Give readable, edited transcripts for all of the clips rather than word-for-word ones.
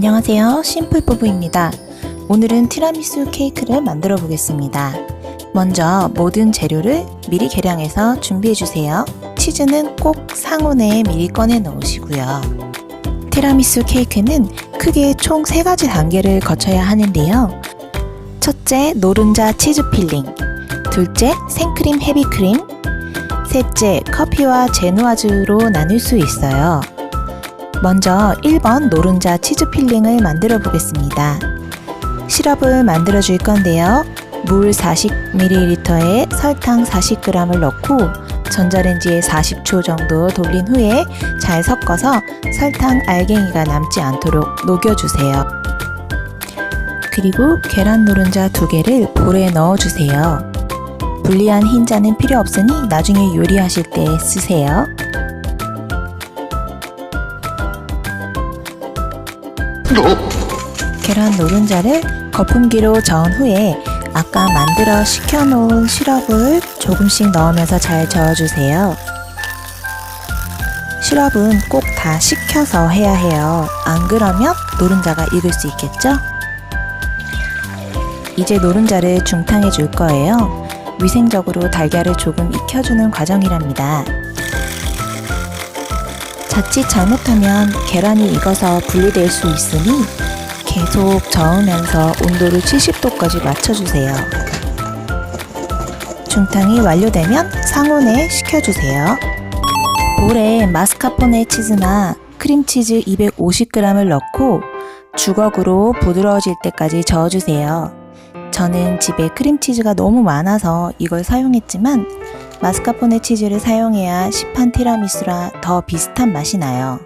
안녕하세요, 심플부부입니다. 오늘은 티라미수 케이크를 만들어 보겠습니다. 먼저 모든 재료를 미리 계량해서 준비해 주세요. 치즈는 꼭 상온에 미리 꺼내 놓으시고요. 티라미수 케이크는 크게 총 3가지 단계를 거쳐야 하는데요. 첫째, 노른자 치즈 필링. 둘째, 생크림 헤비크림. 셋째, 커피와 제누아즈로 나눌 수 있어요. 먼저 1번 노른자 치즈 필링을 만들어 보겠습니다. 시럽을 만들어 줄 건데요. 물 40ml에 설탕 40g을 넣고 전자레인지에 40초 정도 돌린 후에 잘 섞어서 설탕 알갱이가 남지 않도록 녹여주세요. 그리고 계란 노른자 2개를 볼에 넣어주세요. 불리한 흰자는 필요 없으니 나중에 요리하실 때 쓰세요. 계란 노른자를 거품기로 저은 후에 아까 만들어 식혀놓은 시럽을 조금씩 넣으면서 잘 저어주세요. 시럽은 꼭 다 식혀서 해야 해요. 안 그러면 노른자가 익을 수 있겠죠? 이제 노른자를 중탕해 줄 거예요. 위생적으로 달걀을 조금 익혀주는 과정이랍니다. 자칫 잘못하면 계란이 익어서 분리될 수 있으니 계속 저으면서 온도를 70도까지 맞춰주세요. 중탕이 완료되면 상온에 식혀주세요. 볼에 마스카포네 치즈나 크림치즈 250g을 넣고 주걱으로 부드러워질 때까지 저어주세요. 저는 집에 크림치즈가 너무 많아서 이걸 사용했지만 마스카포네 치즈를 사용해야 시판 티라미수라 더 비슷한 맛이 나요.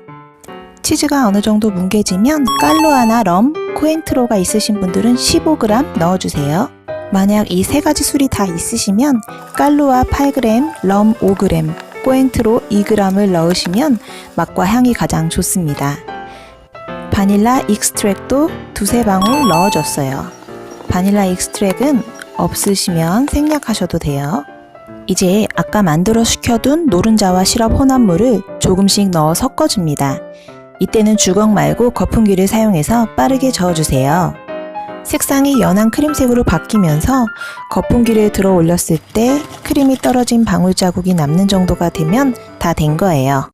치즈가 어느 정도 뭉개지면 깔루아나 럼, 코엔트로가 있으신 분들은 15g 넣어주세요. 만약 이 3가지 술이 다 있으시면 깔루아 8g, 럼 5g, 코엔트로 2g을 넣으시면 맛과 향이 가장 좋습니다. 바닐라 익스트랙도 2-3방울 넣어줬어요. 바닐라 익스트랙은 없으시면 생략하셔도 돼요. 이제 아까 만들어 식혀둔 노른자와 시럽 혼합물을 조금씩 넣어 섞어줍니다. 이때는 주걱 말고 거품기를 사용해서 빠르게 저어주세요. 색상이 연한 크림색으로 바뀌면서 거품기를 들어 올렸을 때 크림이 떨어진 방울 자국이 남는 정도가 되면 다 된 거예요.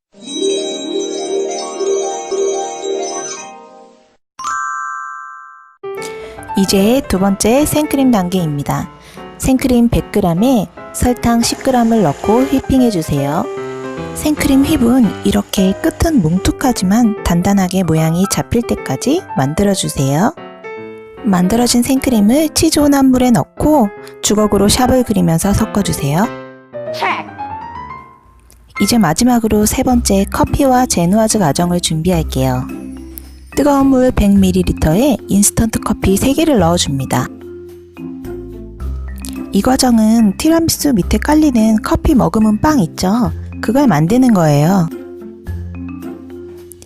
이제 2번째 생크림 단계입니다. 생크림 100g에 설탕 10g을 넣고 휘핑해주세요. 생크림 휘은 이렇게 끝은 뭉툭하지만 단단하게 모양이 잡힐 때까지 만들어주세요. 만들어진 생크림을 치즈 혼합물에 넣고 주걱으로 샵을 그리면서 섞어주세요. 이제 마지막으로 3번째 커피와 제누아즈 과정을 준비할게요. 뜨거운 물 100ml에 인스턴트 커피 3개를 넣어줍니다. 이 과정은 티라미수 밑에 깔리는 커피 머금은 빵 있죠? 그걸 만드는 거예요.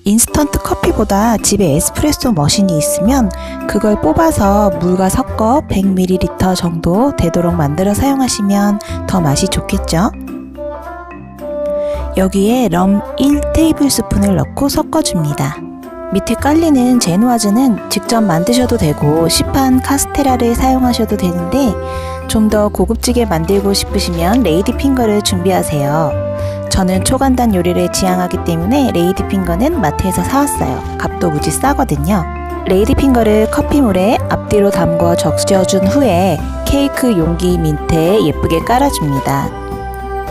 인스턴트 커피보다 집에 에스프레소 머신이 있으면 그걸 뽑아서 물과 섞어 100ml 정도 되도록 만들어 사용하시면 더 맛이 좋겠죠? 여기에 럼 1테이블스푼을 넣고 섞어줍니다. 밑에 깔리는 제누아즈는 직접 만드셔도 되고 시판 카스테라를 사용하셔도 되는데 좀 더 고급지게 만들고 싶으시면 레이디 핑거를 준비하세요. 저는 초간단 요리를 지향하기 때문에 레이디 핑거는 마트에서 사왔어요. 값도 무지 싸거든요. 레이디 핑거를 커피물에 앞뒤로 담궈 적셔준 후에 케이크 용기 민트에 예쁘게 깔아줍니다.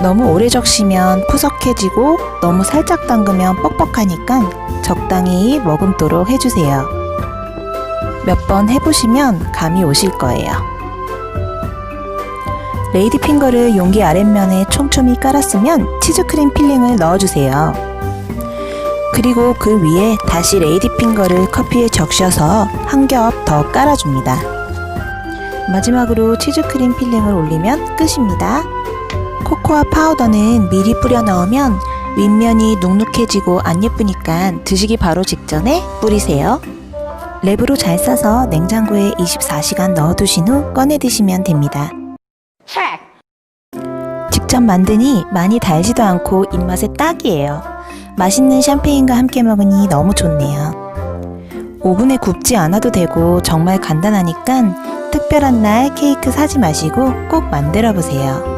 너무 오래 적시면 푸석해지고 너무 살짝 담그면 뻑뻑하니까 적당히 머금도록 해주세요. 몇 번 해보시면 감이 오실 거예요. 레이디 핑거를 용기 아랫면에 촘촘히 깔았으면 치즈크림 필링을 넣어주세요. 그리고 그 위에 다시 레이디 핑거를 커피에 적셔서 한 겹 더 깔아줍니다. 마지막으로 치즈크림 필링을 올리면 끝입니다. 코코아 파우더는 미리 뿌려 넣으면 윗면이 눅눅해지고 안 예쁘니까 드시기 바로 직전에 뿌리세요. 랩으로 잘 싸서 냉장고에 24시간 넣어두신 후 꺼내 드시면 됩니다. 직접 만드니 많이 달지도 않고 입맛에 딱이에요. 맛있는 샴페인과 함께 먹으니 너무 좋네요. 오븐에 굽지 않아도 되고 정말 간단하니까 특별한 날 케이크 사지 마시고 꼭 만들어 보세요.